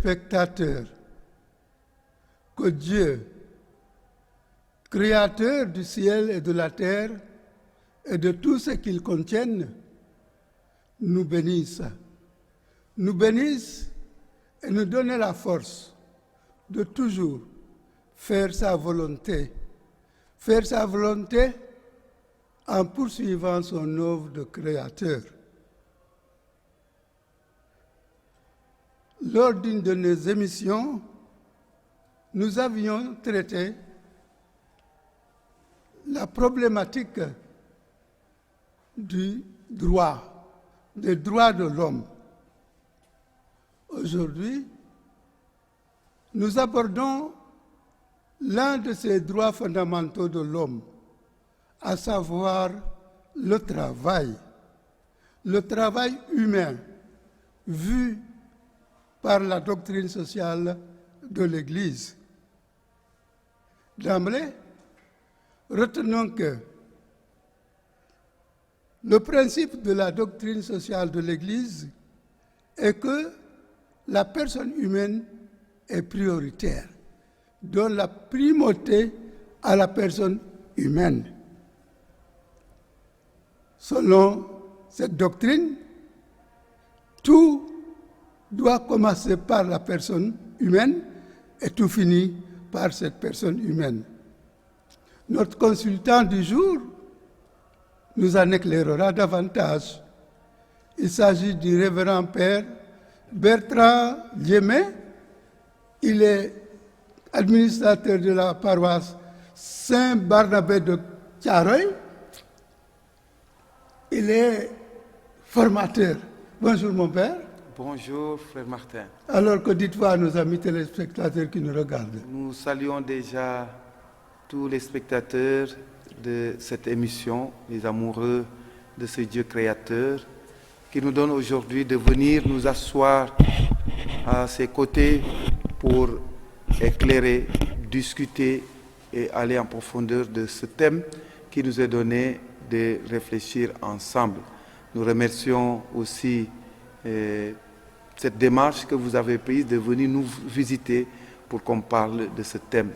téléspectateurs, que Dieu, créateur du ciel et de la terre et de tout ce qu'ils contiennent, nous bénisse. Nous bénisse et nous donne la force de toujours faire sa volonté. Faire sa volonté en poursuivant son œuvre de créateur. Lors d'une de nos émissions, nous avions traité la problématique du droit, des droits de l'homme. Aujourd'hui, nous abordons l'un de ces droits fondamentaux de l'homme, à savoir le travail humain, vu par la doctrine sociale de l'Église. D'emblée, retenons que le principe de la doctrine sociale de l'Église est que la personne humaine est prioritaire, donne la primauté à la personne humaine. Selon cette doctrine, tout doit commencer par la personne humaine et tout finit par cette personne humaine. Notre consultant du jour nous en éclairera davantage. Il s'agit du révérend père Bertrand Liémé. Il est administrateur de la paroisse Saint-Barnabé de Thiaroye. Il est formateur. Bonjour mon père. Bonjour frère Martin. Alors que dites-vous à nos amis téléspectateurs qui nous regardent? Nous saluons déjà tous les spectateurs de cette émission, les amoureux de ce Dieu créateur, qui nous donne aujourd'hui de venir nous asseoir à ses côtés pour éclairer, discuter et aller en profondeur de ce thème qui nous est donné de réfléchir ensemble. Nous remercions aussi cette démarche que vous avez prise de venir nous visiter pour qu'on parle de ce thème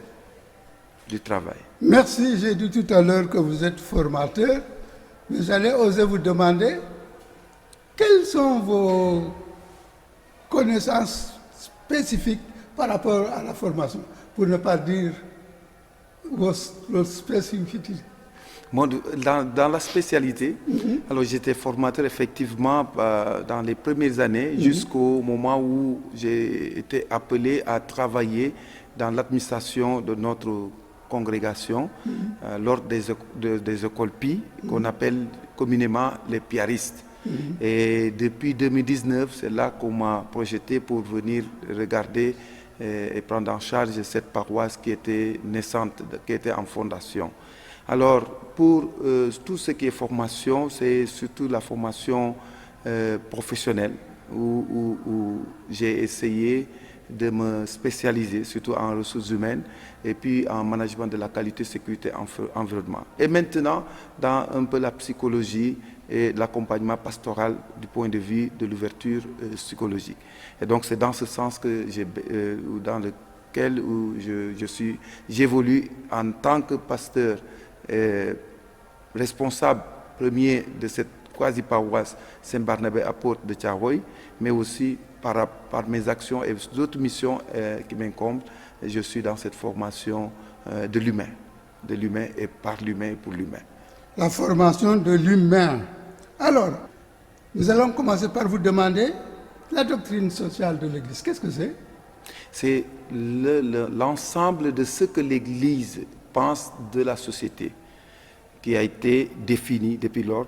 du travail. Merci, j'ai dit tout à l'heure que vous êtes formateur, mais j'allais oser vous demander quelles sont vos connaissances spécifiques par rapport à la formation, pour ne pas dire vos spécificités. Moi, dans la spécialité, alors j'étais formateur effectivement dans les premières années jusqu'au moment où j'ai été appelé à travailler dans l'administration de notre congrégation lors des écoles PI qu'on appelle communément les piaristes. Et depuis 2019, c'est là qu'on m'a projeté pour venir regarder et prendre en charge cette paroisse qui était naissante, qui était en fondation. Alors, pour tout ce qui est formation, c'est surtout la formation professionnelle où j'ai essayé de me spécialiser, surtout en ressources humaines et puis en management de la qualité, sécurité, environnement. Et maintenant, dans un peu la psychologie et l'accompagnement pastoral du point de vue de l'ouverture psychologique. Et donc, c'est dans ce sens que dans lequel j'évolue en tant que pasteur responsable premier de cette quasi-paroisse Saint-Barnabé à Porte de Thiaroye, mais aussi par mes actions et d'autres missions qui m'incombent, je suis dans cette formation de l'humain et par l'humain et pour l'humain. La formation de l'humain. Alors, nous allons commencer par vous demander la doctrine sociale de l'Église. Qu'est-ce que c'est? C'est l'ensemble de ce que l'Église pense de la société qui a été définie depuis lors.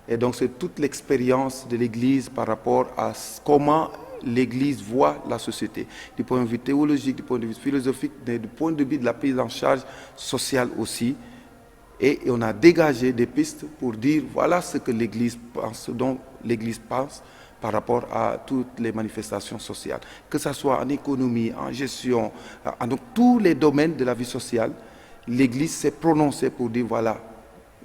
Et donc c'est toute l'expérience de l'Église par rapport à comment l'Église voit la société, du point de vue théologique, du point de vue philosophique, du point de vue de la prise en charge sociale aussi. Et on a dégagé des pistes pour dire voilà ce que l'Église pense, ce dont l'Église pense par rapport à toutes les manifestations sociales, que ce soit en économie, en gestion, dans tous les domaines de la vie sociale. L'Église s'est prononcée pour dire voilà,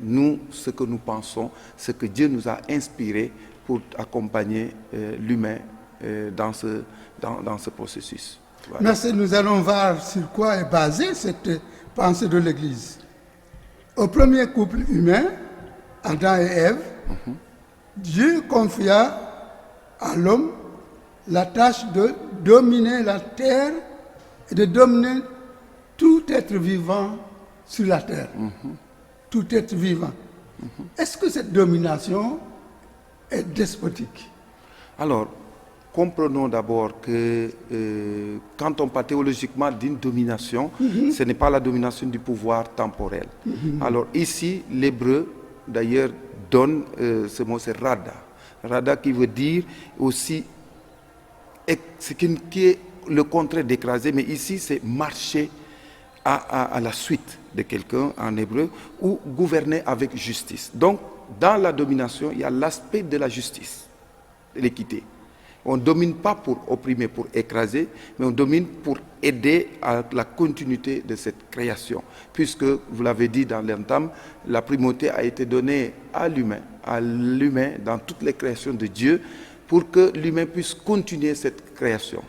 nous, ce que nous pensons, ce que Dieu nous a inspiré pour accompagner l'humain dans ce processus. Voilà. Merci. Nous allons voir sur quoi est basée cette pensée de l'Église. Au premier couple humain, Adam et Ève, Dieu confia à l'homme la tâche de dominer la terre et de dominer tout être vivant sur la terre. Tout être vivant. Est-ce que cette domination est despotique? Alors, comprenons d'abord que quand on parle théologiquement d'une domination, ce n'est pas la domination du pouvoir temporel. Alors ici, l'hébreu, d'ailleurs, donne ce mot, c'est rada. Rada qui veut dire aussi, qui est le contraire d'écraser, mais ici, c'est marcher à la suite de quelqu'un en hébreu, ou gouverner avec justice. Donc, dans la domination, il y a l'aspect de la justice, de l'équité. On ne domine pas pour opprimer, pour écraser, mais on domine pour aider à la continuité de cette création. Puisque, vous l'avez dit dans l'entame, la primauté a été donnée à l'humain dans toutes les créations de Dieu, pour que l'humain puisse continuer cette création.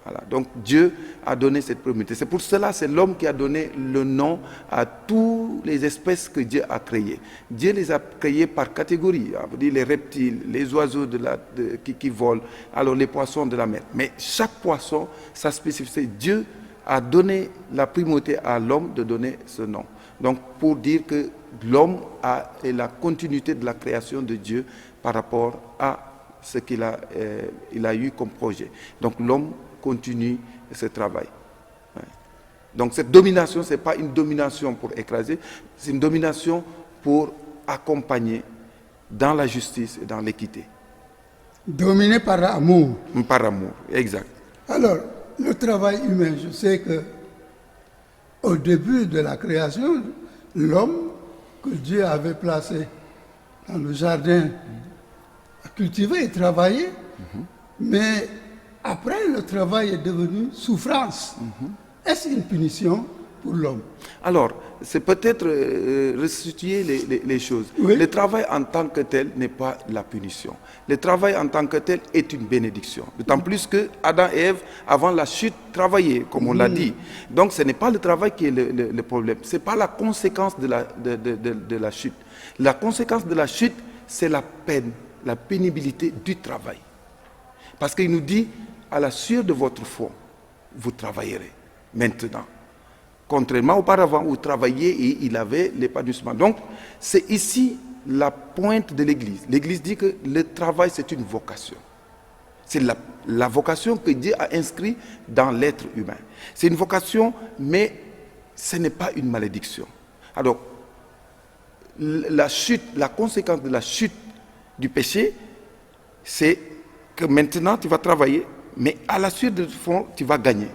Voilà. Donc Dieu a donné cette primauté. C'est pour cela c'est l'homme qui a donné le nom à toutes les espèces que Dieu a créées. Dieu les a créées par catégorie. On veut dire les reptiles, les oiseaux qui volent, alors les poissons de la mer. Mais chaque poisson, sa spécificité, Dieu a donné la primauté à l'homme de donner ce nom. Donc pour dire que l'homme est la continuité de la création de Dieu par rapport à ce qu'il a eu comme projet. Donc l'homme continue ce travail. Ouais. Donc cette domination, ce n'est pas une domination pour écraser, c'est une domination pour accompagner dans la justice et dans l'équité. Dominer par amour. Par amour, exact. Alors, le travail humain, je sais que au début de la création, l'homme que Dieu avait placé dans le jardin a cultivé et travaillé, mais après, le travail est devenu souffrance. Est-ce une punition pour l'homme? Alors, c'est peut-être restituer les choses. Oui. Le travail en tant que tel n'est pas la punition. Le travail en tant que tel est une bénédiction. D'autant plus que Adam et Ève, avant la chute, travaillaient, comme on l'a dit. Donc, ce n'est pas le travail qui est le problème. Ce n'est pas la conséquence de la chute. La conséquence de la chute, c'est la peine, la pénibilité du travail. Parce qu'il nous dit, à la sueur de votre front, vous travaillerez maintenant. Contrairement auparavant, où vous travailliez et il avait l'épanouissement. Donc, c'est ici la pointe de l'Église. L'Église dit que le travail, c'est une vocation. C'est la vocation que Dieu a inscrite dans l'être humain. C'est une vocation, mais ce n'est pas une malédiction. Alors, la chute, la conséquence de la chute du péché, c'est que maintenant tu vas travailler, mais à la suite de fond, tu vas gagner.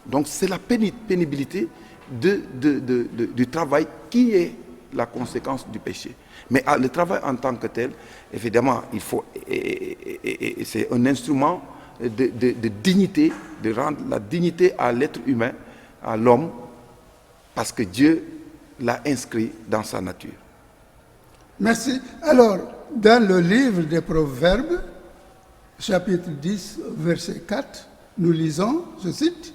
Donc c'est la pénibilité du travail qui est la conséquence du péché. Mais le travail en tant que tel, évidemment, il faut, et c'est un instrument de dignité, de rendre la dignité à l'être humain, à l'homme, parce que Dieu l'a inscrit dans sa nature. Merci. Alors, dans le livre des Proverbes, chapitre 10, verset 4, nous lisons, je cite,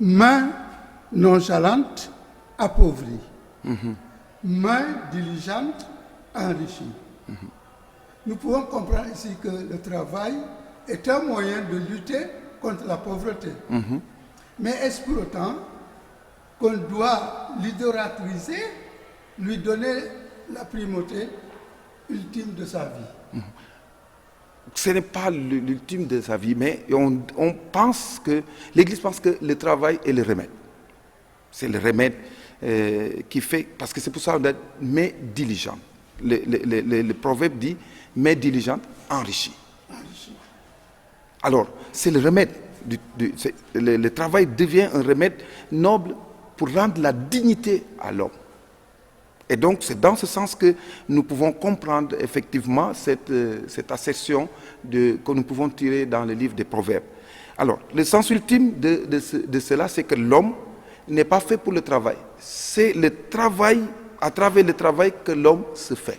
main nonchalante appauvrie, main diligente enrichie. Nous pouvons comprendre ici que le travail est un moyen de lutter contre la pauvreté. Mais est-ce pour autant qu'on doit l'idolâtriser, lui donner la primauté ultime de sa vie? Ce n'est pas l'ultime de sa vie, mais on pense que, l'Église pense que le travail est le remède. C'est le remède qui fait, parce que c'est pour ça qu'on dit « mais diligente ». Le proverbe dit « mais diligente, enrichie ». Alors, c'est le remède. Le travail devient un remède noble pour rendre la dignité à l'homme. Et donc, c'est dans ce sens que nous pouvons comprendre effectivement cette assertion que nous pouvons tirer dans le livre des Proverbes. Alors, le sens ultime de cela, c'est que l'homme n'est pas fait pour le travail. C'est le travail, à travers le travail que l'homme se fait.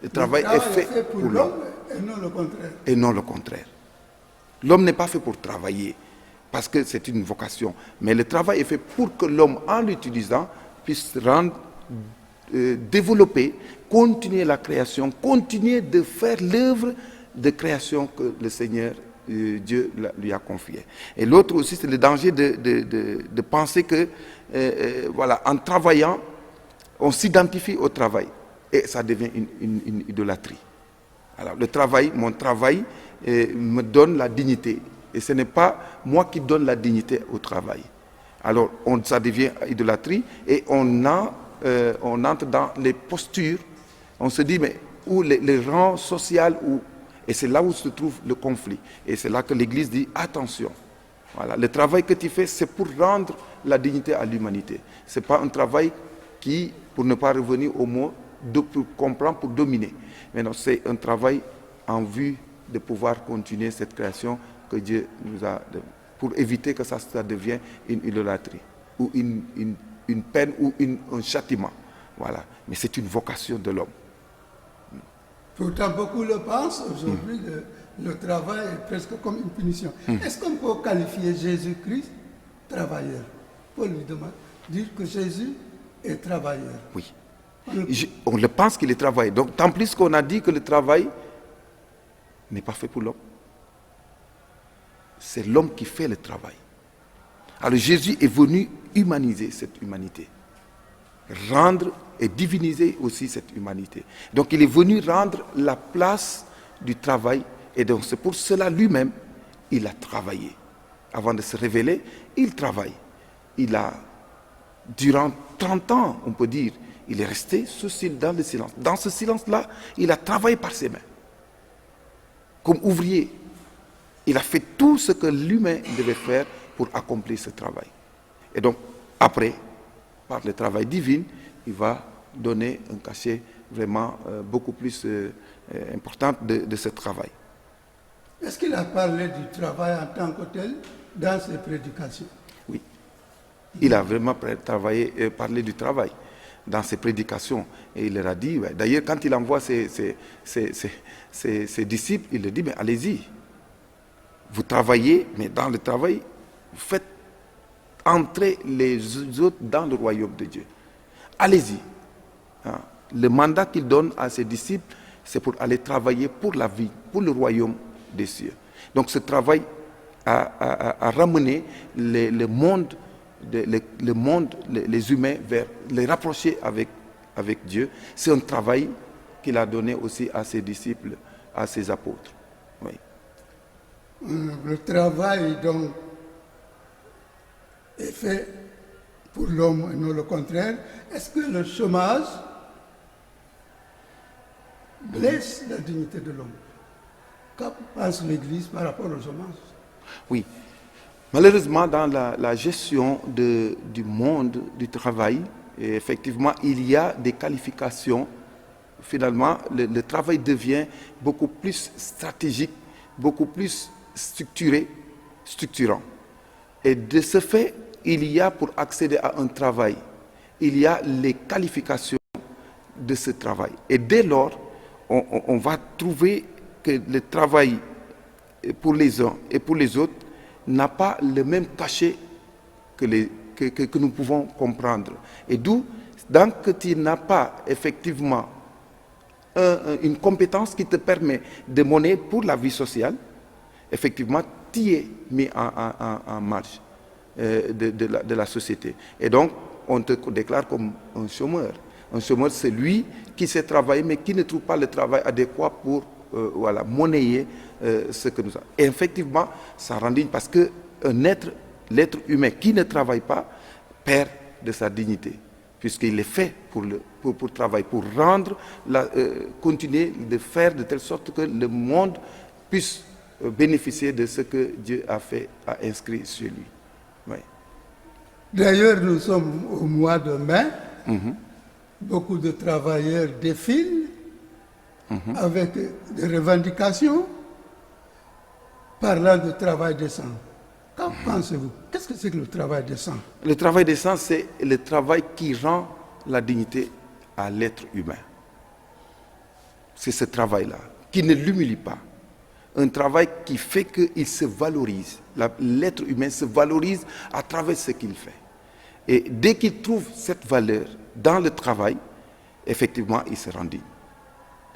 Le travail est fait pour l'homme. Et non le contraire. Et non le contraire. L'homme n'est pas fait pour travailler, parce que c'est une vocation. Mais le travail est fait pour que l'homme, en l'utilisant, puisse développer, continuer la création, continuer de faire l'œuvre de création que le Seigneur, Dieu, lui a confiée. Et l'autre aussi, c'est le danger de penser que, voilà, en travaillant, on s'identifie au travail. Et ça devient une idolâtrie. Alors, le travail, mon travail, me donne la dignité. Et ce n'est pas moi qui donne la dignité au travail. Alors, ça devient idolâtrie et on entre dans les postures. On se dit, mais où les rangs sociaux, et c'est là où se trouve le conflit. Et c'est là que l'Église dit, attention. Voilà, le travail que tu fais, c'est pour rendre la dignité à l'humanité. Ce n'est pas un travail qui, pour ne pas revenir au mot, pour comprendre, pour dominer. Mais non, c'est un travail en vue de pouvoir continuer cette création que Dieu nous a, pour éviter que ça devienne une idolâtrie, ou une peine, ou un châtiment. Voilà. Mais c'est une vocation de l'homme. Pourtant, beaucoup le pensent aujourd'hui, le travail est presque comme une punition. Est-ce qu'on peut qualifier Jésus-Christ travailleur? Pour lui dire que Jésus est travailleur. Oui. On le pense qu'il est travailleur. Donc, tant plus qu'on a dit que le travail n'est pas fait pour l'homme. C'est l'homme qui fait le travail. Alors Jésus est venu humaniser cette humanité. Rendre et diviniser aussi cette humanité. Donc il est venu rendre la place du travail. Et donc c'est pour cela lui-même, il a travaillé. Avant de se révéler, il travaille. Il a, durant 30 ans, on peut dire, il est resté dans le silence. Dans ce silence-là, il a travaillé par ses mains. Comme ouvrier, il a fait tout ce que l'humain devait faire pour accomplir ce travail. Et donc, après, par le travail divin, il va donner un cachet vraiment beaucoup plus important de ce travail. Est-ce qu'il a parlé du travail en tant que tel dans ses prédications? Oui. Il a vraiment parlé du travail dans ses prédications. Et il leur a dit, ouais, d'ailleurs, quand il envoie ses disciples, il leur dit, mais allez-y. Vous travaillez, mais dans le travail, vous faites entrer les autres dans le royaume de Dieu. Allez-y. Hein? Le mandat qu'il donne à ses disciples, c'est pour aller travailler pour la vie, pour le royaume des cieux. Donc ce travail a ramené le monde, les humains, vers les rapprocher avec Dieu. C'est un travail qu'il a donné aussi à ses disciples, à ses apôtres. Oui. Le travail, donc, est fait pour l'homme et non le contraire. Est-ce que le chômage blesse la dignité de l'homme? Que pense l'Église par rapport au chômage? Oui. Malheureusement, dans la gestion du monde du travail, effectivement, il y a des qualifications. Finalement, le travail devient beaucoup plus stratégique, beaucoup plus structurant. Et de ce fait, il y a, pour accéder à un travail, il y a les qualifications de ce travail. Et dès lors, on va trouver que le travail pour les uns et pour les autres n'a pas le même cachet que nous pouvons comprendre. Et d'où, donc, que tu n'as pas effectivement une compétence qui te permet de mener pour la vie sociale, effectivement, tu es mis en marche de la société. Et donc, on te déclare comme un chômeur. Un chômeur, c'est lui qui sait travailler, mais qui ne trouve pas le travail adéquat pour monnayer ce que nous avons. Et effectivement, ça rend digne parce que l'être humain qui ne travaille pas perd de sa dignité, puisqu'il est fait pour travailler, pour rendre, continuer de faire de telle sorte que le monde puisse bénéficier de ce que Dieu a inscrit sur lui. Oui. D'ailleurs, nous sommes au mois de mai. Beaucoup de travailleurs défilent avec des revendications parlant de travail décent. Qu'en pensez-vous? Qu'est-ce que c'est que le travail décent? Le travail décent, c'est le travail qui rend la dignité à l'être humain. C'est ce travail-là qui ne l'humilie pas. Un travail qui fait qu'il se valorise. L'être humain se valorise à travers ce qu'il fait. Et dès qu'il trouve cette valeur dans le travail, effectivement, il se rend digne.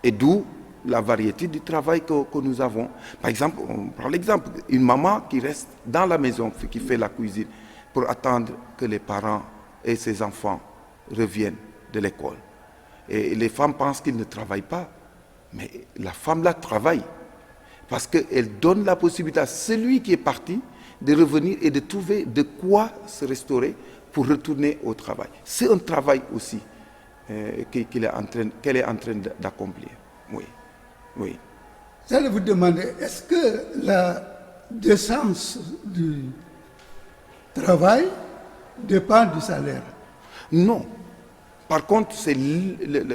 Et d'où la variété du travail que nous avons. Par exemple, on prend l'exemple, une maman qui reste dans la maison, qui fait la cuisine, pour attendre que les parents et ses enfants reviennent de l'école. Et les femmes pensent qu'ils ne travaillent pas. Mais la femme-là travaille. Parce qu'elle donne la possibilité à celui qui est parti de revenir et de trouver de quoi se restaurer pour retourner au travail. C'est un travail aussi qu'elle est en train d'accomplir. Oui, oui. J'allais vous demander, est-ce que la décence du travail dépend du salaire? Non. Par contre, c'est,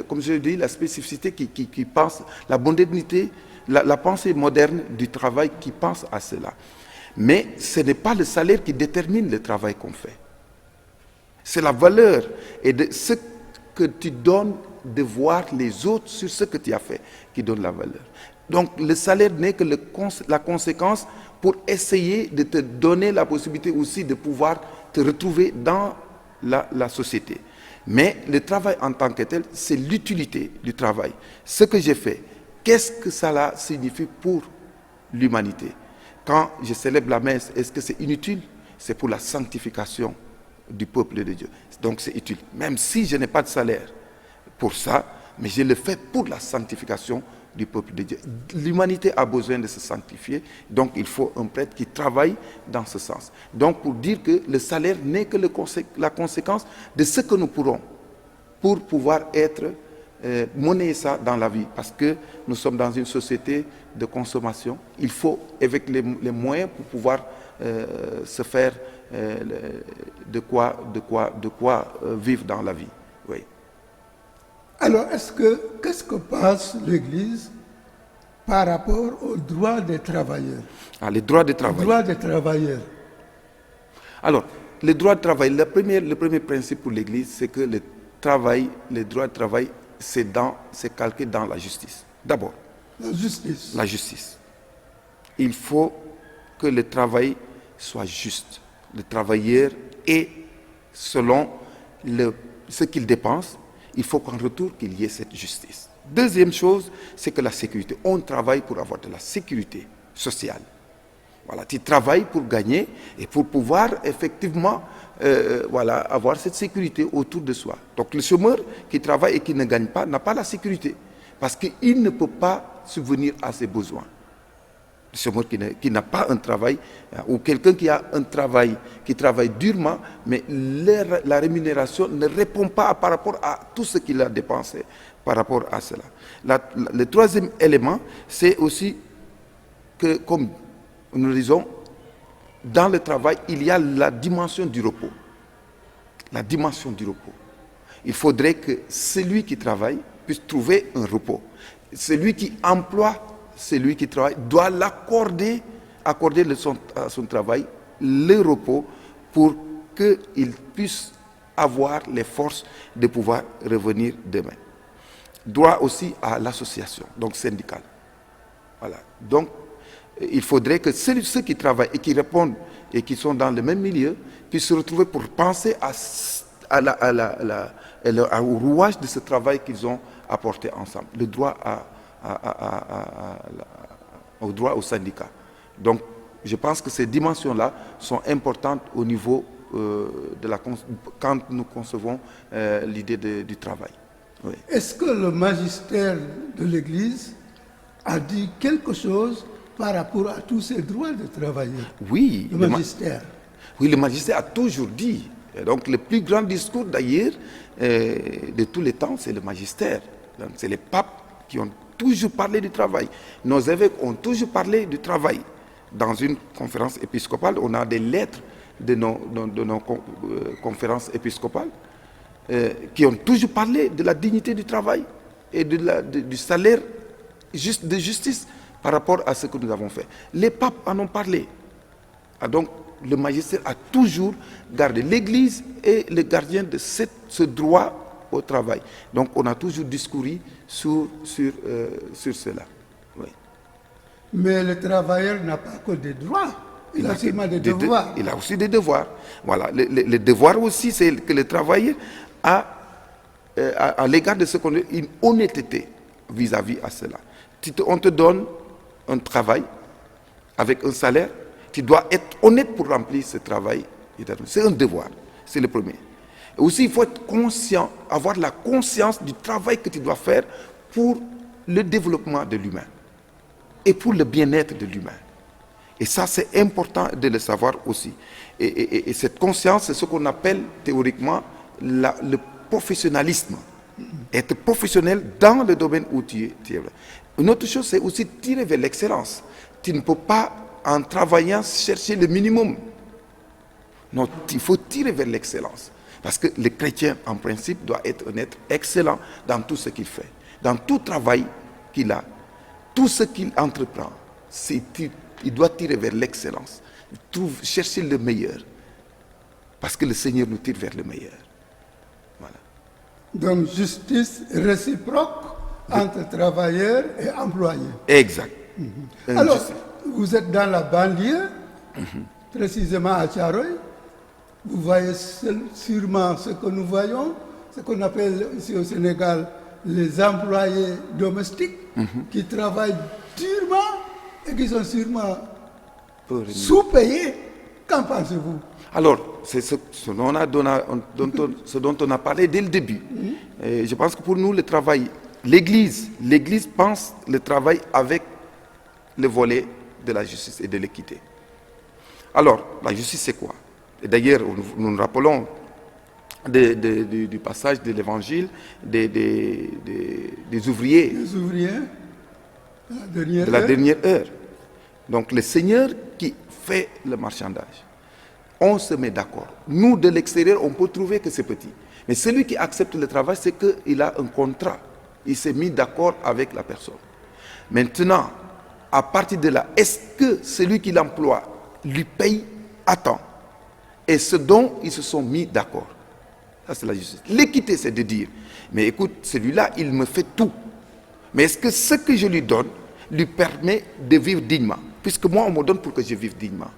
comme je l'ai dit, la spécificité qui pense, la modernité, la pensée moderne du travail qui pense à cela. Mais ce n'est pas le salaire qui détermine le travail qu'on fait. C'est la valeur et de ce que tu donnes de voir les autres sur ce que tu as fait qui donne la valeur. Donc le salaire n'est que la conséquence pour essayer de te donner la possibilité aussi de pouvoir te retrouver dans la société. Mais le travail en tant que tel, c'est l'utilité du travail. Ce que j'ai fait, qu'est-ce que cela signifie pour l'humanité? Quand je célèbre la messe, est-ce que c'est inutile? C'est pour la sanctification du peuple de Dieu. Donc c'est utile. Même si je n'ai pas de salaire pour ça, mais je le fais pour la sanctification du peuple de Dieu. L'humanité a besoin de se sanctifier, donc il faut un prêtre qui travaille dans ce sens. Donc pour dire que le salaire n'est que la conséquence de ce que nous pourrons pour pouvoir être monnayer ça dans la vie, parce que nous sommes dans une société de consommation. Il faut, avec les moyens pour pouvoir se faire de quoi vivre dans la vie. Oui. Alors, qu'est-ce que pense l'Église par rapport aux droits des travailleurs? Les droits des travailleurs. Les droits des travailleurs. Alors, les droits de travail, le premier principe pour l'Église, c'est que les droits de travail, c'est calqué dans la justice. D'abord, la justice. La justice. Il faut que le travail soit juste. Le travailleur est selon ce qu'il dépense. Il faut qu'en retour, qu'il y ait cette justice. Deuxième chose, c'est que la sécurité. On travaille pour avoir de la sécurité sociale. Voilà, tu travailles pour gagner et pour pouvoir effectivement avoir cette sécurité autour de soi. Donc le chômeur qui travaille et qui ne gagne pas n'a pas la sécurité parce qu'il ne peut pas subvenir à ses besoins. Le chômeur qui n'a pas un travail ou quelqu'un qui a un travail, qui travaille durement, mais la rémunération ne répond pas par rapport à tout ce qu'il a dépensé par rapport à cela. Le troisième élément, c'est aussi que, comme nous le disons, dans le travail, il y a la dimension du repos. La dimension du repos. Il faudrait que celui qui travaille puisse trouver un repos. Celui qui emploie celui qui travaille doit accorder à son travail le repos pour qu'il puisse avoir les forces de pouvoir revenir demain. Droit aussi à l'association, donc syndicale. Voilà. Donc, il faudrait que ceux qui travaillent et qui répondent et qui sont dans le même milieu puissent se retrouver pour penser au rouage de ce travail qu'ils ont apporté ensemble. Le droit au droit au syndicat. Donc, je pense que ces dimensions-là sont importantes au niveau quand nous concevons l'idée du travail. Oui. Est-ce que le magistère de l'Église a dit quelque chose par rapport à tous ces droits de travailleurs? Oui. Le magistère. Oui, le magistère a toujours dit. Donc, le plus grand discours d'ailleurs de tous les temps, c'est le magistère. C'est les papes qui ont toujours parlé du travail. Nos évêques ont toujours parlé du travail. Dans une conférence épiscopale, on a des lettres de nos conférences épiscopales qui ont toujours parlé de la dignité du travail et du salaire de justice par rapport à ce que nous avons fait. Les papes en ont parlé. Donc, le magistère a toujours gardé. L'Église est le gardien de ce droit au travail. Donc, on a toujours discouru sur cela. Mais le travailleur n'a pas que des droits, il a seulement des devoirs. Il a aussi des devoirs. Voilà. Le devoir aussi, c'est que le travailleur a, à l'égard de ce qu'on dit, une honnêteté vis-à-vis à cela. On te donne un travail avec un salaire, tu dois être honnête pour remplir ce travail. C'est un devoir, c'est le premier. Et aussi, il faut être conscient, avoir la conscience du travail que tu dois faire pour le développement de l'humain et pour le bien-être de l'humain. Et ça, c'est important de le savoir aussi. Et cette conscience, c'est ce qu'on appelle théoriquement le professionnalisme. Être professionnel dans le domaine où tu es. Une autre chose, c'est aussi tirer vers l'excellence. Tu ne peux pas, en travaillant, chercher le minimum. Non, il faut tirer vers l'excellence. Parce que le chrétien, en principe, doit être un être excellent dans tout ce qu'il fait. Dans tout travail qu'il a, tout ce qu'il entreprend, il doit tirer vers l'excellence. Chercher le meilleur. Parce que le Seigneur nous tire vers le meilleur. Voilà. Donc, justice réciproque entre travailleurs et employés. Exact. Alors, vous êtes dans la banlieue, précisément à Thiaroye. Vous voyez sûrement ce que nous voyons, ce qu'on appelle ici au Sénégal les employés domestiques qui travaillent durement et qui sont sûrement sous-payés. Qu'en pensez-vous? Alors, c'est ce dont on a parlé dès le début. Et je pense que pour nous, le travail, l'Église pense le travail avec le volet de la justice et de l'équité. Alors, la justice, c'est quoi? Et d'ailleurs, nous nous rappelons du passage de l'évangile des ouvriers. Les ouvriers de la dernière heure. Donc, le Seigneur qui fait le marchandage. On se met d'accord. Nous, de l'extérieur, on peut trouver que c'est petit. Mais celui qui accepte le travail, c'est qu'il a un contrat. Il s'est mis d'accord avec la personne. Maintenant, à partir de là, est-ce que celui qui l'emploie lui paye à temps? Et ce dont ils se sont mis d'accord. Ça, c'est la justice. L'équité, c'est de dire, mais écoute, celui-là, il me fait tout. Mais est-ce que ce que je lui donne lui permet de vivre dignement? Puisque moi, on me donne pour que je vive dignement.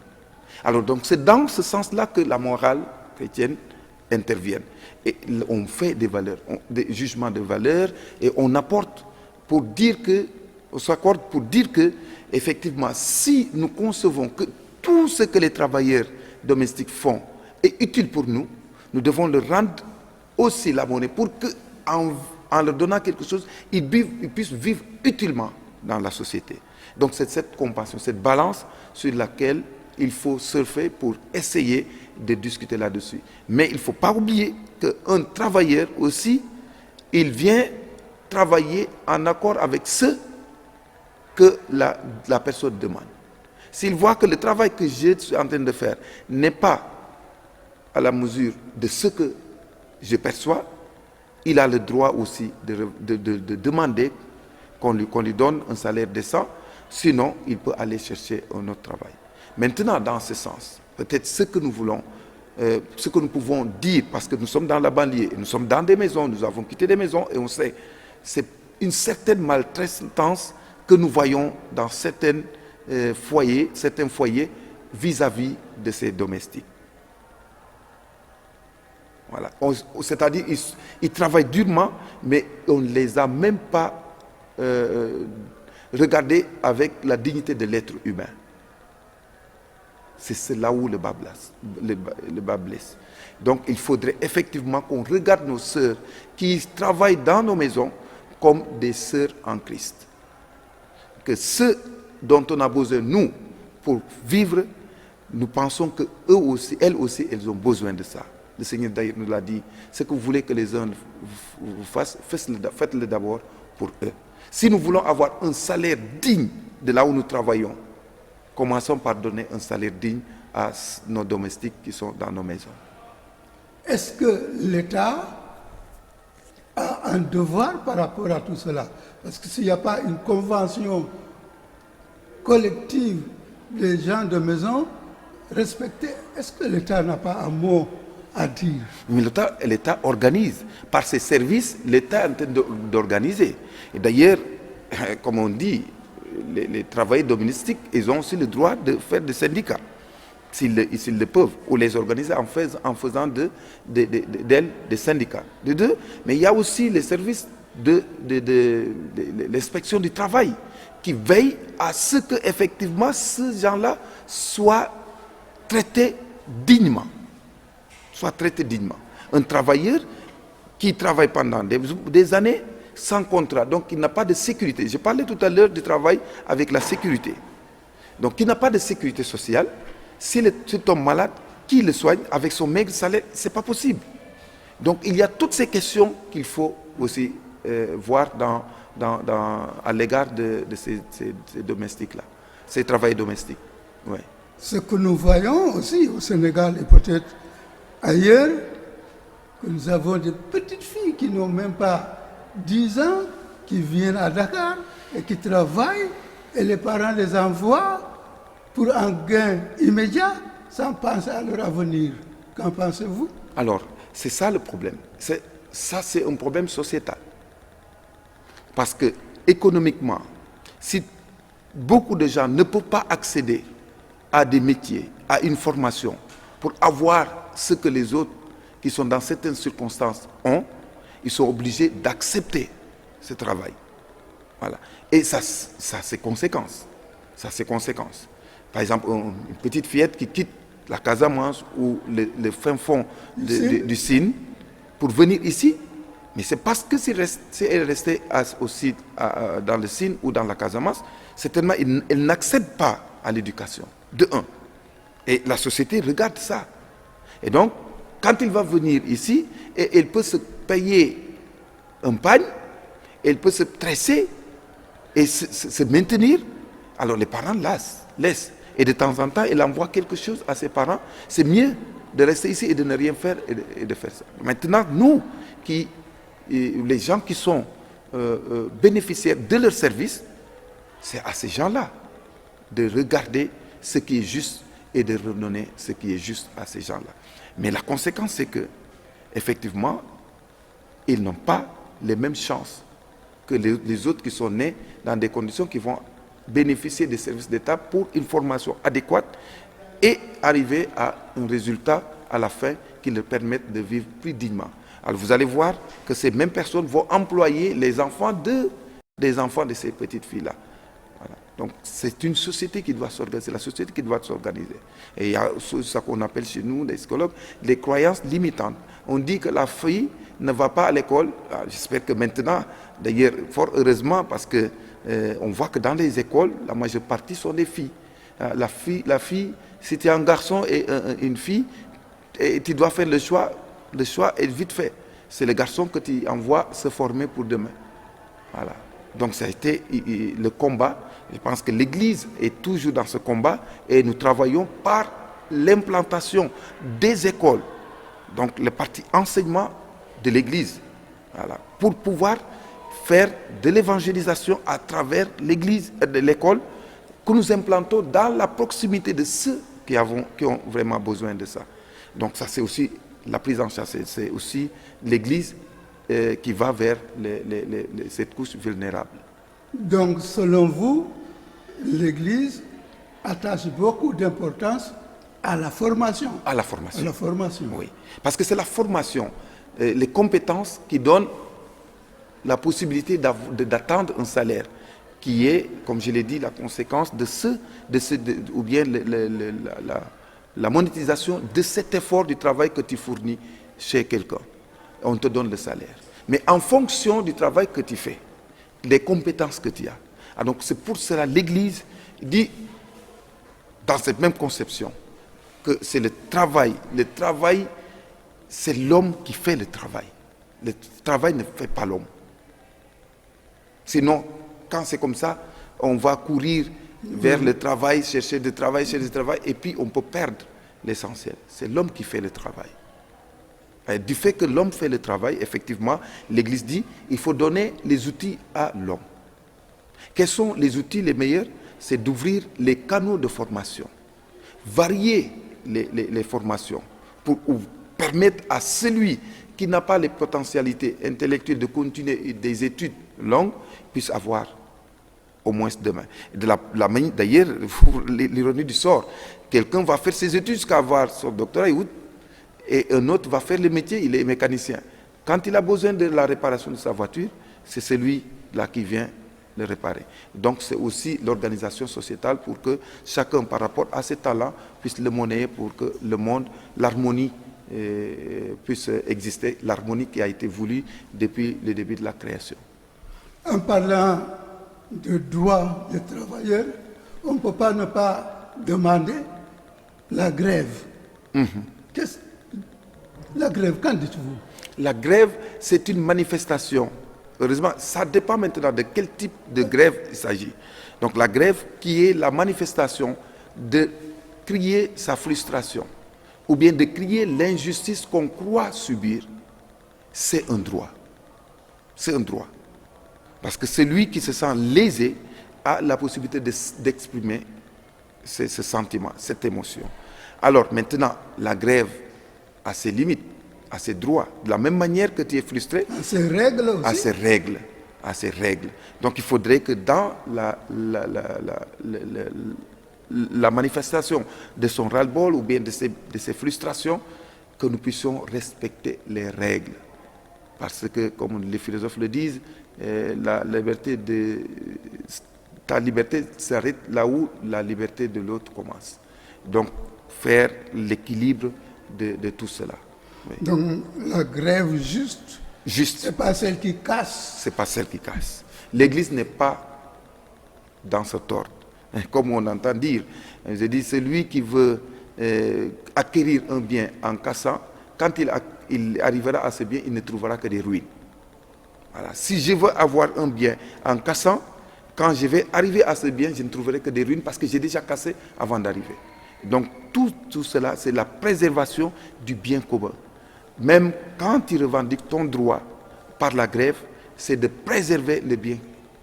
Alors, donc, c'est dans ce sens-là que la morale chrétienne intervient. Et on fait des valeurs, des jugements de valeurs, et on apporte pour dire que, on s'accorde pour dire que, effectivement, si nous concevons que tout ce que les travailleurs domestiques font est utile pour nous, nous devons leur rendre aussi la monnaie pour qu'en leur donnant quelque chose, ils puissent vivre utilement dans la société. Donc c'est cette compassion, cette balance sur laquelle il faut surfer pour essayer de discuter là-dessus. Mais il ne faut pas oublier qu'un travailleur aussi, il vient travailler en accord avec ce que la personne demande. S'il voit que le travail que je suis en train de faire n'est pas à la mesure de ce que je perçois, il a le droit aussi de demander qu'on lui donne un salaire décent, sinon il peut aller chercher un autre travail. Maintenant, dans ce sens, peut-être ce que nous voulons, ce que nous pouvons dire, parce que nous sommes dans la banlieue, nous sommes dans des maisons, nous avons quitté des maisons, et on sait, c'est une certaine maltraitance que nous voyons dans certains foyers vis-à-vis de ces domestiques. Voilà. C'est-à-dire, ils travaillent durement, mais on ne les a même pas regardés avec la dignité de l'être humain. C'est là où le bas blesse. Donc, il faudrait effectivement qu'on regarde nos sœurs qui travaillent dans nos maisons comme des sœurs en Christ. Que ce dont on a besoin, nous, pour vivre, nous pensons que elles aussi, elles ont besoin de ça. Le Seigneur d'ailleurs nous l'a dit, ce que vous voulez que les uns vous fassent, faites-le d'abord pour eux. Si nous voulons avoir un salaire digne de là où nous travaillons, commençons par donner un salaire digne à nos domestiques qui sont dans nos maisons. Est-ce que l'État a un devoir par rapport à tout cela? Parce que s'il n'y a pas une convention collective des gens de maison respectée, est-ce que l'État n'a pas un mot à dire? Mais l'État organise. Par ses services, l'État est en train d'organiser. Et d'ailleurs, comme on dit, les travailleurs domestiques, ils ont aussi le droit de faire des syndicats, s'ils le peuvent, ou les organiser en faisant d'elles des syndicats. De deux, mais il y a aussi les services de l'inspection du travail qui veillent à ce que effectivement ces gens-là soient traités dignement. Un travailleur qui travaille pendant des années sans contrat, donc il n'a pas de sécurité. Je parlais tout à l'heure du travail avec la sécurité. Donc il n'a pas de sécurité sociale. S'il tombe malade, qui le soigne avec son maigre salaire? Ce n'est pas possible. Donc il y a toutes ces questions qu'il faut aussi voir à l'égard de ces domestiques-là, ces travailleurs domestiques. Ouais. Ce que nous voyons aussi au Sénégal et peut-être ailleurs, que nous avons des petites filles qui n'ont même pas 10 ans, qui viennent à Dakar et qui travaillent, et les parents les envoient pour un gain immédiat sans penser à leur avenir. Qu'en pensez-vous? Alors, c'est ça le problème. C'est un problème sociétal. Parce que économiquement, si beaucoup de gens ne peuvent pas accéder à des métiers, à une formation, pour avoir ce que les autres qui sont dans certaines circonstances ont, ils sont obligés d'accepter ce travail. Voilà. Et ça a ses conséquences. Par exemple, une petite fillette qui quitte la Casamance ou le fin fond du Sine pour venir ici, mais c'est parce que si elle est restée dans le Sine ou dans la Casamance, certainement elle n'accède pas à l'éducation, de un. Et la société regarde ça. Et donc, quand il va venir ici, elle peut se payer un pagne, elle peut se tresser et se maintenir, alors les parents laissent. Et de temps en temps, elle envoie quelque chose à ses parents. C'est mieux de rester ici et de ne rien faire et de faire ça. Maintenant, nous, les gens qui sont bénéficiaires de leur service, c'est à ces gens-là de regarder ce qui est juste et de redonner ce qui est juste à ces gens-là. Mais la conséquence, c'est que, effectivement, ils n'ont pas les mêmes chances que les autres qui sont nés dans des conditions qui vont bénéficier des services d'État pour une formation adéquate et arriver à un résultat à la fin qui leur permette de vivre plus dignement. Alors vous allez voir que ces mêmes personnes vont employer les enfants des enfants de ces petites filles-là. Voilà. Donc c'est une société qui doit s'organiser, la société qui doit s'organiser. Et il y a ce qu'on appelle chez nous, les psychologues, les croyances limitantes. On dit que la fille ne va pas à l'école. J'espère que maintenant, d'ailleurs, fort heureusement, parce que on voit que dans les écoles, la majeure partie sont des filles. La fille, si tu es un garçon et une fille, et tu dois faire le choix est vite fait. C'est le garçon que tu envoies se former pour demain. Voilà. Donc ça a été le combat. Je pense que l'Église est toujours dans ce combat et nous travaillons par l'implantation des écoles. Donc le parti enseignement de l'Église. Voilà. Pour pouvoir faire de l'évangélisation à travers l'Église, de l'école, que nous implantons dans la proximité de ceux qui ont vraiment besoin de ça. Donc ça c'est aussi la prise en charge, c'est aussi l'Église qui va vers cette couche vulnérable. Donc selon vous, l'Église attache beaucoup d'importance à la formation. À la formation. À la formation. Oui, parce que c'est la formation, les compétences qui donnent la possibilité d'attendre un salaire qui est, comme je l'ai dit, la conséquence ou bien la monétisation de cet effort du travail que tu fournis chez quelqu'un. On te donne le salaire. Mais en fonction du travail que tu fais, des compétences que tu as. Alors donc c'est pour cela l'Église dit, dans cette même conception, que c'est le travail. Le travail, c'est l'homme qui fait le travail. Le travail ne fait pas l'homme. Sinon, quand c'est comme ça, on va courir vers le travail, chercher du travail, et puis on peut perdre l'essentiel. C'est l'homme qui fait le travail. Et du fait que l'homme fait le travail, effectivement, l'Église dit, il faut donner les outils à l'homme. Quels sont les outils les meilleurs? C'est d'ouvrir les canaux de formation, varier les formations pour permettre à celui qui n'a pas les potentialités intellectuelles de continuer des études longues, puisse avoir au moins demain. D'ailleurs, l'ironie du sort, quelqu'un va faire ses études jusqu'à avoir son doctorat et un autre va faire le métier, il est mécanicien. Quand il a besoin de la réparation de sa voiture, c'est celui-là qui vient le réparer. Donc c'est aussi l'organisation sociétale pour que chacun, par rapport à ses talents, puisse le monnayer pour que le monde, l'harmonie puisse exister, l'harmonie qui a été voulue depuis le début de la création. En parlant de droits des travailleurs, on ne peut pas ne pas demander la grève. La grève, qu'en dites-vous? La grève, c'est une manifestation. Heureusement, ça dépend maintenant de quel type de grève il s'agit. Donc la grève qui est la manifestation de crier sa frustration ou bien de crier l'injustice qu'on croit subir, c'est un droit. C'est un droit. Parce que celui qui se sent lésé a la possibilité d'exprimer ce sentiment, cette émotion. Alors maintenant, la grève a ses limites, a ses droits. De la même manière que tu es frustré, À ses règles aussi. à ses règles. Donc il faudrait que dans la manifestation de son ras-le-bol ou bien de ses frustrations, que nous puissions respecter les règles. Parce que, comme les philosophes le disent, ta liberté s'arrête là où la liberté de l'autre commence. Donc, faire l'équilibre de tout cela. Oui. Donc la grève juste, Juste, c'est pas celle qui casse. c'est pas celle qui casse. L'Église n'est pas dans cet ordre. Comme on entend dire, je dis, celui qui veut acquérir un bien en cassant, quand il arrivera à ce bien, il ne trouvera que des ruines. Voilà. Si je veux avoir un bien en cassant, quand je vais arriver à ce bien, je ne trouverai que des ruines parce que j'ai déjà cassé avant d'arriver. Donc tout cela, c'est la préservation du bien commun. Même quand tu revendiques ton droit par la grève, c'est de préserver le bien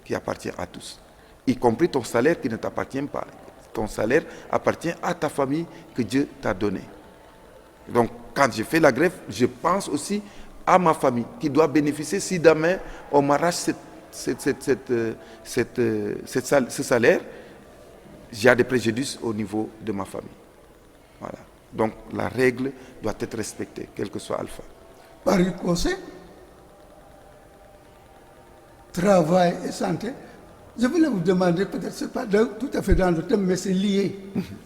qui appartient à tous, y compris ton salaire qui ne t'appartient pas. Ton salaire appartient à ta famille que Dieu t'a donné. Donc quand je fais la grève, je pense aussi à ma famille qui doit bénéficier si demain on m'arrache ce salaire, j'ai des préjudices au niveau de ma famille. Voilà. Donc la règle doit être respectée, quel que soit Alpha. Par ricochet, travail et santé. Je voulais vous demander, peut-être ce n'est pas tout à fait dans le thème, mais c'est lié.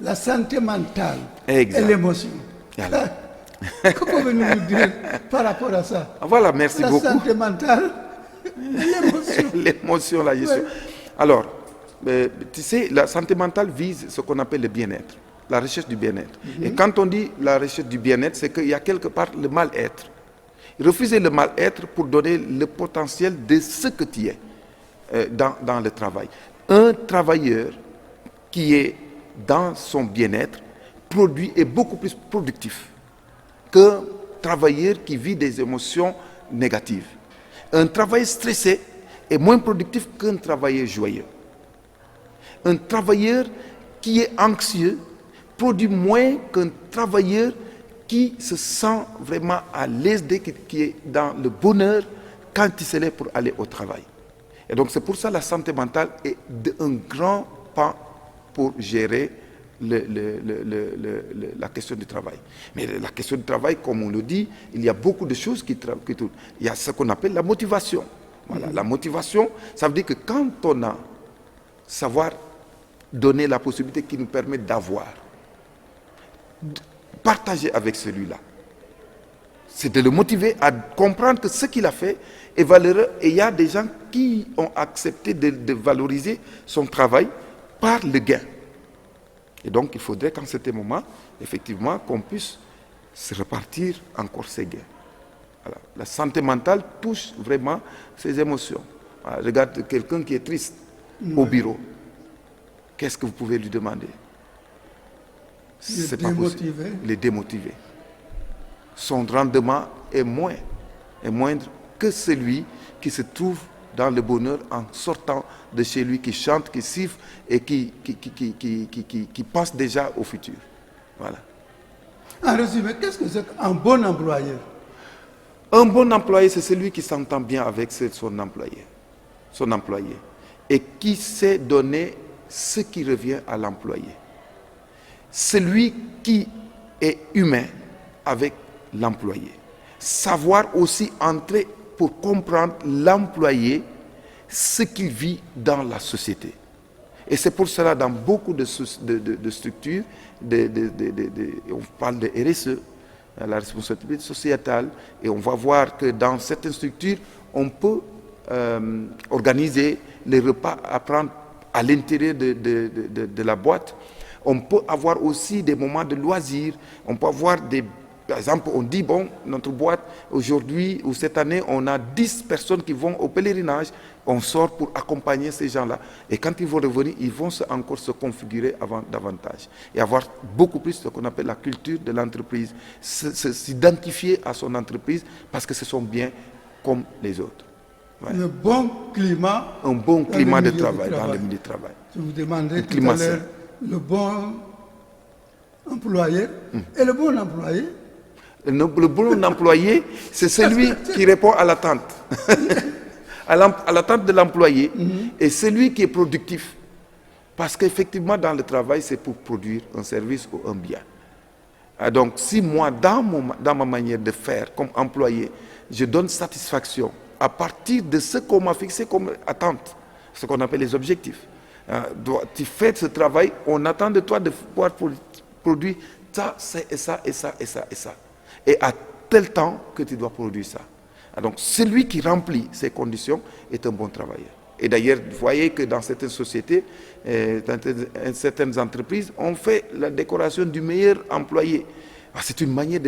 La santé mentale Exact. et l'émotion. Voilà. Que pouvez-vous nous dire par rapport à ça? Voilà, merci beaucoup. La santé mentale et l'émotion. L'émotion, la gestion. Ouais. Alors, tu sais, la santé mentale vise ce qu'on appelle le bien-être, la recherche du bien-être. Et quand on dit la recherche du bien-être, c'est qu'il y a quelque part le mal-être. Refuser le mal-être pour donner le potentiel de ce que tu es dans le travail. Un travailleur qui est dans son bien-être est beaucoup plus productif qu'un travailleur qui vit des émotions négatives. Un travailleur stressé est moins productif qu'un travailleur joyeux. Un travailleur qui est anxieux produit moins qu'un travailleur qui se sent vraiment à l'aise, qui est dans le bonheur quand il se lève pour aller au travail. Et donc c'est pour ça que la santé mentale est un grand pas pour gérer la question du travail. Mais la question du travail, comme on le dit, il y a beaucoup de choses qui tournent. Il y a ce qu'on appelle la motivation. Voilà. La motivation, ça veut dire que quand on a savoir donner la possibilité qui nous permet d'avoir, partager avec celui-là, c'est de le motiver à comprendre que ce qu'il a fait est valeureux et il y a des gens qui ont accepté de valoriser son travail par le gain. Et donc, il faudrait qu'en certain moment, effectivement, qu'on puisse se repartir encore ces gains. Voilà. La santé mentale touche vraiment ses émotions. Voilà. Regarde quelqu'un qui est triste au bureau. Qu'est-ce que vous pouvez lui demander? C'est pas possible. Les démotiver. Son rendement est moindre que celui qui se trouve dans le bonheur en sortant de chez lui, qui chante, qui siffle et qui pense déjà au futur. Voilà. En résumé, qu'est-ce que c'est qu'un bon employeur? Un bon employé, c'est celui qui s'entend bien avec son employé. et qui sait donner ce qui revient à l'employé. Celui qui est humain avec l'employé. Savoir aussi entrer pour comprendre l'employé, ce qu'il vit dans la société. Et c'est pour cela, dans beaucoup de structures, on parle de RSE, la responsabilité sociétale, et on va voir que dans certaines structures, on peut organiser les repas à prendre à l'intérieur de la boîte. On peut avoir aussi des moments de loisirs, on peut avoir par exemple, on dit, bon, notre boîte, aujourd'hui ou cette année, on a 10 personnes qui vont au pèlerinage, on sort pour accompagner ces gens-là. Et quand ils vont revenir, ils vont encore se configurer davantage. Et avoir beaucoup plus ce qu'on appelle la culture de l'entreprise. S'identifier à son entreprise parce que ce sont bien comme les autres. Ouais. Un bon climat de travail dans le milieu de travail. Je vous demandais tout à l'heure le bon employé et le bon employé. Le bon employé, c'est celui qui répond à l'attente. à l'attente de l'employé et celui qui est productif. Parce qu'effectivement, dans le travail, c'est pour produire un service ou un bien. Donc, si moi, dans ma manière de faire comme employé, je donne satisfaction à partir de ce qu'on m'a fixé comme attente, ce qu'on appelle les objectifs. Tu fais ce travail, on attend de toi de pouvoir produire ça, et ça, et ça, et ça, et ça. Et à tel temps que tu dois produire ça. Donc, celui qui remplit ces conditions est un bon travailleur. Et d'ailleurs, vous voyez que dans certaines sociétés, dans certaines entreprises, on fait la décoration du meilleur employé. C'est une manière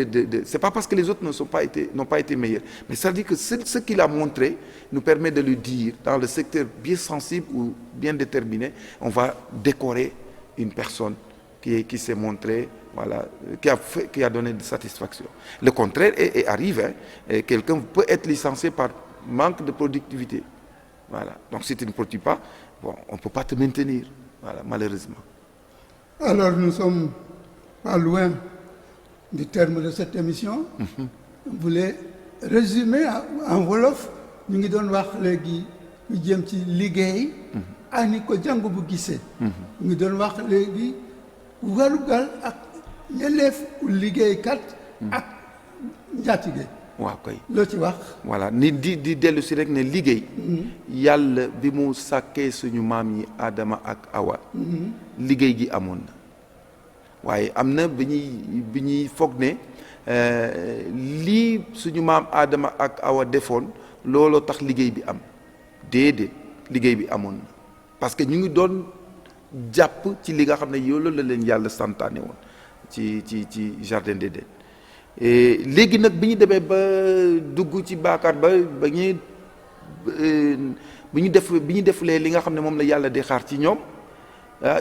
c'est pas parce que les autres n'ont pas été meilleurs, mais ça veut dire que ce qu'il a montré nous permet de lui dire, dans le secteur bien sensible ou bien déterminé, on va décorer une personne qui s'est montrée, voilà, qui a donné de satisfaction. Le contraire arrive, quelqu'un peut être licencié par manque de productivité. Voilà. Donc si tu ne produis pas, bon, on ne peut pas te maintenir, voilà, malheureusement. Alors nous sommes pas loin du terme de cette émission. Vous voulez résumer en wolof ñu ngi doon wax léegi ñu jëm ci liggéey ak ni ko jàng bu gisee. ñu ngi doon wax léegi warugal ak yelleef liggéeykat ak njaatige. waaw kay loo ci wax. voilà ni di dellu si rek ne liggéey. yàlla bi mu sàkkee suñu maam yi Adama ak Awa. liggéey gi amoon na. waaye am na bi ñuy foog ne lii suñu maam Adama ak Awa defoon looloo tax liggéey bi am déedéet liggéey bi amoon na parce que ñu ngi doon jàpp ci li nga xam ne loolu la leen yàlla santaane woon ci jardin d'Éden. léegi nag bi ñu demee ba dugg ci baakaar ba ñuy bi ñu defulee li nga xam ne moom la yàlla di xaar ci ñoom.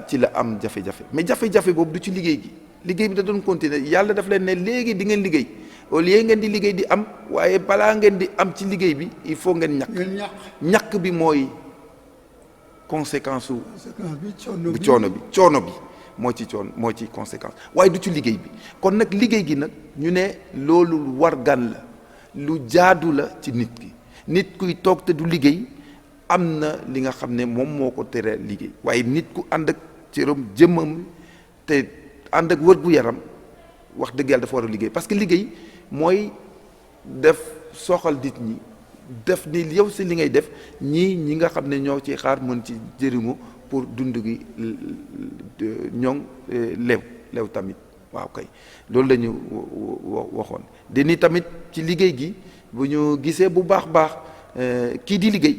ci la am jafe-jafe mais jafe-jafe boobu du ci liggéey gi liggéey bi da doon continuer yàlla daf leen ne léegi di ngeen liggéey au lieu ngeen di liggéey di am waaye balaa ngeen di am ci liggéey bi il faut ngeen ñàkk bi mooy conséquence bu coono bi moo ci conséquence waaye du ci liggéey bi kon nag liggéey gi nag ñu ne loolu war gan la lu jaadu la ci nit kuy toog te du liggéey am na li nga xam ne moom moo ko tere liggéey waaye nit ku ànd ak cëram jëmmam te ànd ak wër gu yaram wax dëgg yàlla dafa war a liggéey parce que liggéey mooy def soxal nit ñi def ni yow si li ngay def ñi nga xam ne ñoo ci xaar mën ci jëriñu pour dund gi ñoŋ lew tamit waaw kay loolu la ñu waxoon de ni tamit ci liggéey gi bu ñu gisee bu baax kii di liggéey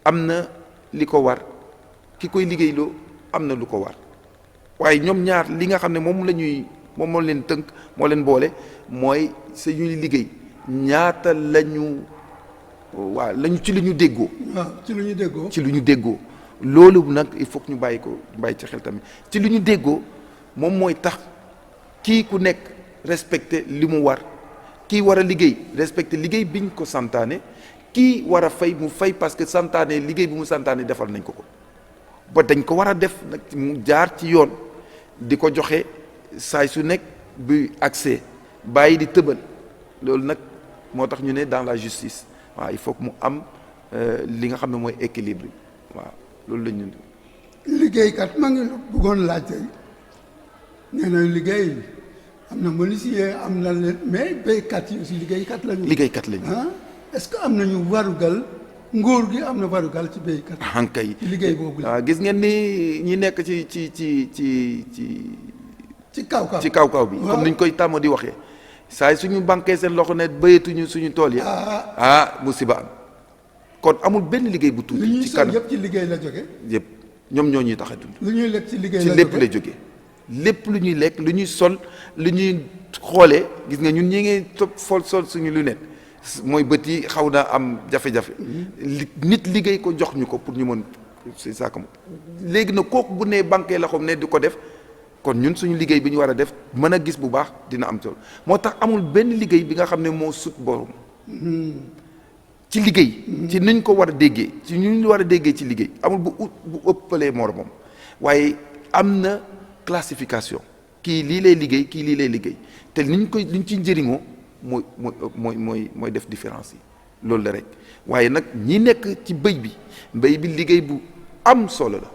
am na li ko war ki koy liggéeyloo am na lu ko war waaye ñoom ñaar li nga xam ne moom moo leen tënk moo leen boole mooy suñuy liggéey ñaata lañu ci lu ñu déggoo. ci lu ñu déggoo loolu nag il faut que ñu bàyyi ci xel tamit ci lu ñu déggoo moom mooy tax kii ku nekk respecté li mu war kii war a liggéey respecté liggéey biñ ko santaane. kii war a fay mu fay parce que santaane liggéey bi mu santaane defal nañ ko ba dañ ko war a def nag mu jaar ci yoon di ko joxe saay su nekk bu accès bàyyi di tëbal loolu nag moo tax ñu ne dans la justice waaw il faut que mu am li nga xam ne mooy équilibre waaw loolu la ñu. liggéeykat maa ngi bëggoon laaj tey nee na liggéey am na menuisier am na leen mais béykat yi aussi liggéeykat lañu. liggéeykat lañu. ah est-ce que am nañu warugal nguur gi am na warugal ci béykat. hankay ci liggéey boobu la. waaw gis ngeen ni ñi nekk ci kaw bi. comme ni ñu koy tàmm di waxee. saa yi suñu banquee seen loxo ne béyatuñu suñu tool yi. musiba am kon amul benn liggéey bu tuuti. ci kanam li ñuy sol yëpp ci liggéey la jóge. yëpp ñoom ñoo ñuy tax a dund. lu ñuy lekk ci liggéey ci la lépp jóge la jóge lépp lu ñuy lekk lu ñuy sol lu ñuy xoolee gis nga ñun ñi ngi topp sol suñu lunette mooy bët yi xaw na am jafe-jafe. nit liggéey ko jox ñu ko pour ñu mën c'est ça comme léegi nag kooku bu nee banquee la xam ne di ko def. kon ñun suñu liggéey bi ñu war a def mën a gis bu baax dina am solo moo tax amul benn liggéey bi nga xam ne moo sut borom ci liggéey ci nuñ ko war a déggee ci ñu war a déggee ci liggéey amul bu ëppalee moromam waaye am na classification kii lii lay liggéey kii lii lay liggéey te liñ ci njëriñoo mooy def différence yi loolu la rek waaye nag ñi nekk ci béy bi liggéey bu am solo la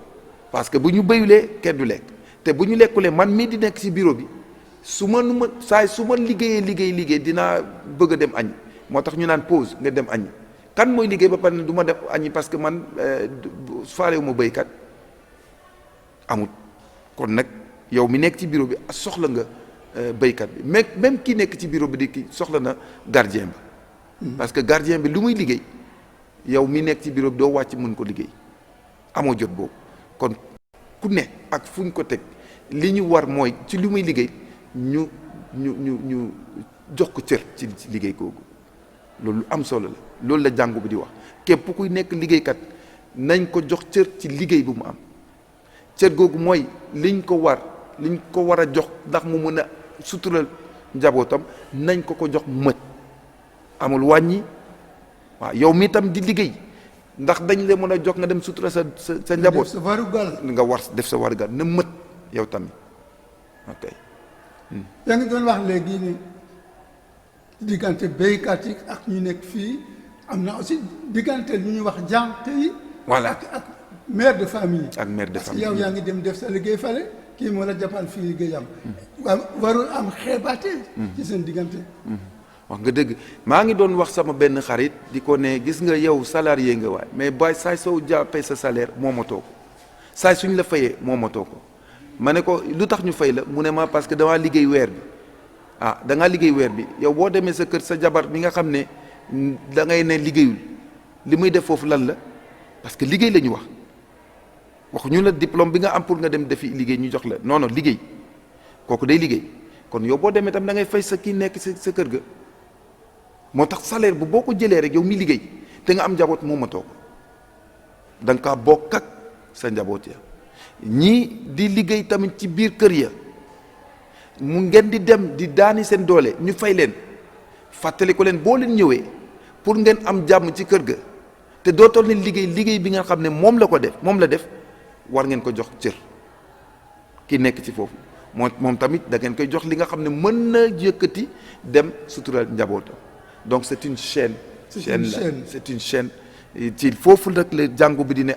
parce que bu ñu béyulee kenn du lekk te bu ñu lekkulee man mii di nekk ci bureau bi su ma liggéey dinaa bëgg a dem añ moo tax ñu naan pause nga dem añ kan mooy liggéey ba pare ne du ma def añ parce que man faalewu ma béykat amut kon nag yow mi nekk ci bureau bi soxla nga béykat bi mais même ki nekk ci bureau bi di ki soxla na gardien bi parce que gardien bi lu muy liggéey yow mi nekk ci bureau bi doo wàcc mën ko liggéey amoo jot boobu kon ku ne ak fu ñu ko teg li ñu war mooy ci lu muy liggéey ñu jox ko cër ci liggéey googu loolu am solo la loolu la jàngu bi di wax képp kuy nekk liggéeykat nañ ko jox cër ci liggéey bu mu am cër googu mooy liñ ko war a jox ndax mu mën a sutural njabootam nañ ko jox mët amul wàññi waaw yow mi tam di liggéey ndax dañ la mën a jox nga dem sutura sa njaboot nga war def sa warugal na mët yow tamit ok. yaa ngi doon wax léegi ni diggante béykat yi ak ñu nekk fii am na aussi diggante ñu ñuy wax jànq yi. voilà ak mère de famille. ak mère de famille yow yaa ngi dem def sa liggéey fale kii moo la jàppal fii liggéeyam. waaw warul am xeebaate. ci seen diggante. wax nga dëgg maa ngi doon wax sama benn xarit di ko ne gis nga yow salarié nga waay mais baay saay soo jàppee sa salaire moomatoo ko saay suñ la fayee moomatoo ko ma ne ko lu tax ñu fay la mu ne ma parce que damaa liggéey weer bi da ngaa liggéey weer bi yow boo demee sa kër sa jabar mi nga xam ne da ngay ne liggéeyul li muy def foofu lan la parce que liggéey la ñu wax ñu la diplôme bi nga am pour nga dem defi liggéey ñu jox la non non liggéey kooku day liggéey kon yow boo demee tam da ngay fay sa kii nekk sa kër ga. moo tax salaire bu boo ko jëlee rek yow mi liggéey te nga am njaboot moomatoo ko da nga kaa bokk ak sa njaboot ya ñii di liggéey tamit ci biir kër ya mu ngeen di dem di daani seen doole ñu fay leen fàttali ko leen boo leen ñëwee pour ngeen am jàmm ci kër ga te dootoo leen liggéey bi nga xam ne moom la def war ngeen ko jox cër ki nekk ci foofu moom tamit da ngeen koy jox li nga xam ne mën na yëkkati dem sutural njabootam. donc c'est une chaîne. c'est une chaîne ci foofu nag la jàngu bi di ne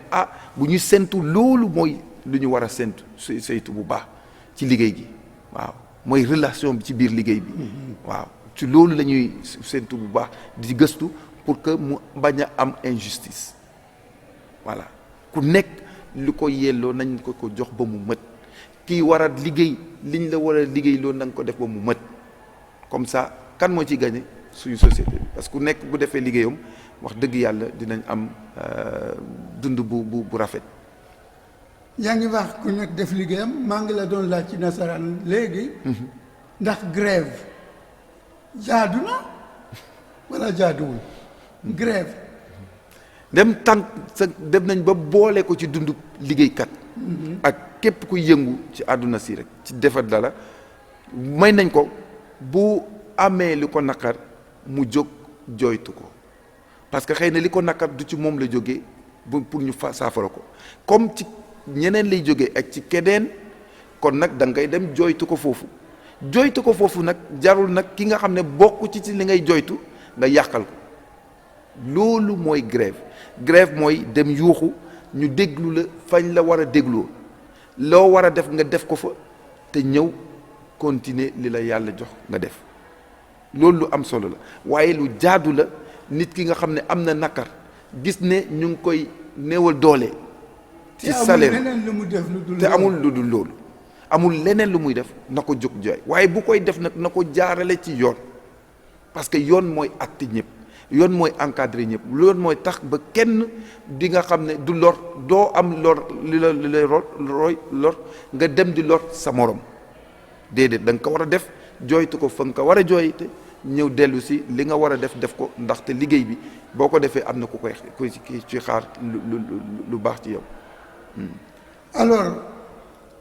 bu ñu sentu loolu mooy lu ñu war a sentu saytu bu baax ci liggéey gi waaw mooy relation bi ci biir liggéey bi. waaw ci loolu la ñuy sentu bu baax di gëstu pour que mu bañ a am injustice voilà ku nekk lu ko yelloo nañ ko jox ba mu mët kii war a liggéey liñ la war a liggéey loolu na nga ko def ba mu mët comme ça kan moo ci gagné. suñu société bi parce que ku nekk bu defee liggéeyam wax dëgg yàlla dinañ am dund bu rafet. yaa ngi wax ku nekk def liggéeyam maa ngi la doon laaj ci nasaraan léegi. ndax grève jaadu na wala jaaduwul grève. dem nañ ba boole ko ci dundu liggéeykat. ak képp ku yëngu ci àdduna si rek ci defar dala may nañ ko bu amee li ko naqar. mu jóg jooytu ko parce que xëy na li ko naqar du ci moom la jógee pour ñu saafara ko comme ci ñeneen lay jógee ak ci keneen kon nag da ngay dem jooytu ko foofu nag jarul nag ki nga xam ne bokk ci li ngay jooytu nga yàqal ko loolu mooy grève mooy dem yuuxu ñu déglu la fañ la war a dégloo loo war a def nga def ko fa te ñëw continuer li la yàlla jox nga def loolu lu am solo la waaye lu jaadu la nit ki nga xam ne am na nakar gis ne ñu ngi koy néewal doole ci salaire te amul lu dul loolu amul leneen lu muy def na ko jóg jooy waaye bu koy def nag na ko jaarale ci yoon parce que yoon mooy atte ñëpp yoon mooy encadré ñëpp yoon mooy tax ba kenn di nga xam ne du lor doo am lor li lay lor nga dem di lor sa morom déedéet da nga ko war a def jooytu ko fa nga ko war a jooyte ñëw dellu si li nga war a def ko ndaxte liggéey bi boo ko defee am na ku koy ci xaar lu baax ci yow. Alors,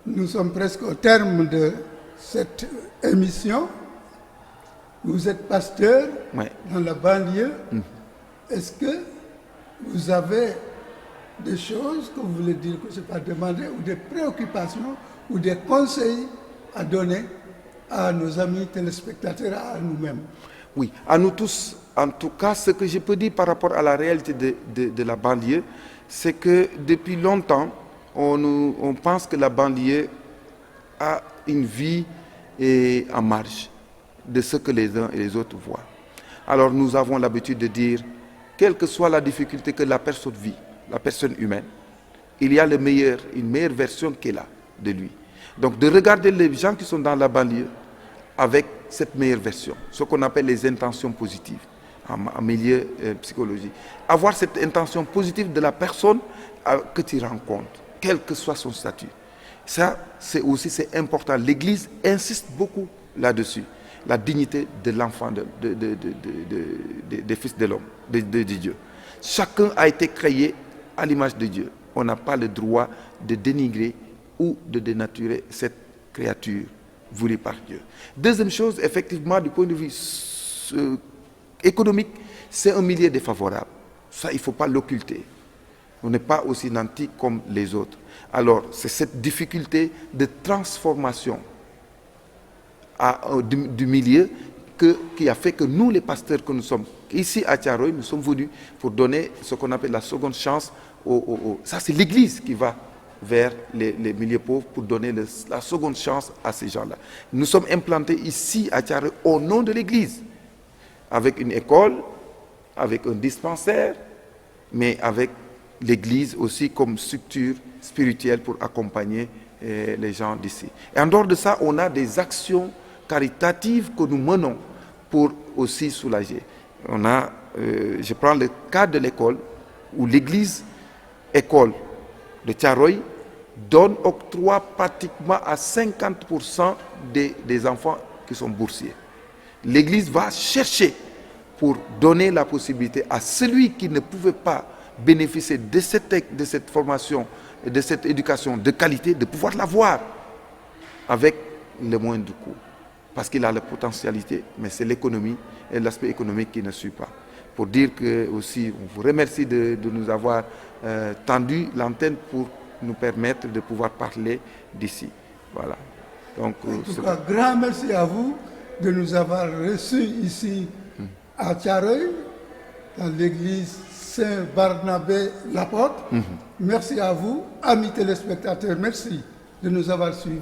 nous sommes presque au terme de cette émission. Vous êtes pasteur dans la banlieue. Est-ce que vous avez des choses que vous voulez dire que je n'ai pas demandé, ou des préoccupations, ou des conseils à donner à nos amis téléspectateurs, à nous-mêmes? Oui, à nous tous. En tout cas, ce que je peux dire par rapport à la réalité de la banlieue, c'est que depuis longtemps, on pense que la banlieue a une vie en marge de ce que les uns et les autres voient. Alors nous avons l'habitude de dire, quelle que soit la difficulté que la personne vit, la personne humaine, il y a une meilleure version qu'elle a de lui. Donc de regarder les gens qui sont dans la banlieue avec cette meilleure version, ce qu'on appelle les intentions positives en milieu psychologique. Avoir cette intention positive de la personne que tu rencontres, quel que soit son statut. Ça, c'est important. L'Église insiste beaucoup là-dessus. La dignité de l'enfant, des fils de l'homme, de Dieu. Chacun a été créé à l'image de Dieu. On n'a pas le droit de dénigrer ou de dénaturer cette créature voulue par Dieu. Deuxième chose, effectivement, du point de vue économique, c'est un milieu défavorable. Ça, il ne faut pas l'occulter. On n'est pas aussi nanti comme les autres. Alors, c'est cette difficulté de transformation du milieu qui a fait que nous, les pasteurs que nous sommes, ici à Thiaroye, nous sommes venus pour donner ce qu'on appelle la seconde chance. Ça, c'est l'Église qui va vers les milieux pauvres pour donner la seconde chance à ces gens-là. Nous sommes implantés ici à Thiaroye au nom de l'Église, avec une école, avec un dispensaire, mais avec l'Église aussi comme structure spirituelle pour accompagner les gens d'ici. Et en dehors de ça, on a des actions caritatives que nous menons pour aussi soulager. Je prends le cas de l'école, où l'Église école de Thiaroye octroie pratiquement à 50% des enfants qui sont boursiers. L'Église va chercher pour donner la possibilité à celui qui ne pouvait pas bénéficier de cette formation, de cette éducation de qualité, de pouvoir l'avoir avec le moindre coût. Parce qu'il a la potentialité, mais c'est l'économie et l'aspect économique qui ne suit pas. Pour dire que aussi, on vous remercie de nous avoir tendu l'antenne pour nous permettre de pouvoir parler d'ici. Voilà. Donc, en tout cas, grand merci à vous de nous avoir reçus ici à Thiaroye, dans l'église Saint-Barnabé-l'Apôtre. Merci à vous, amis téléspectateurs, merci de nous avoir suivis.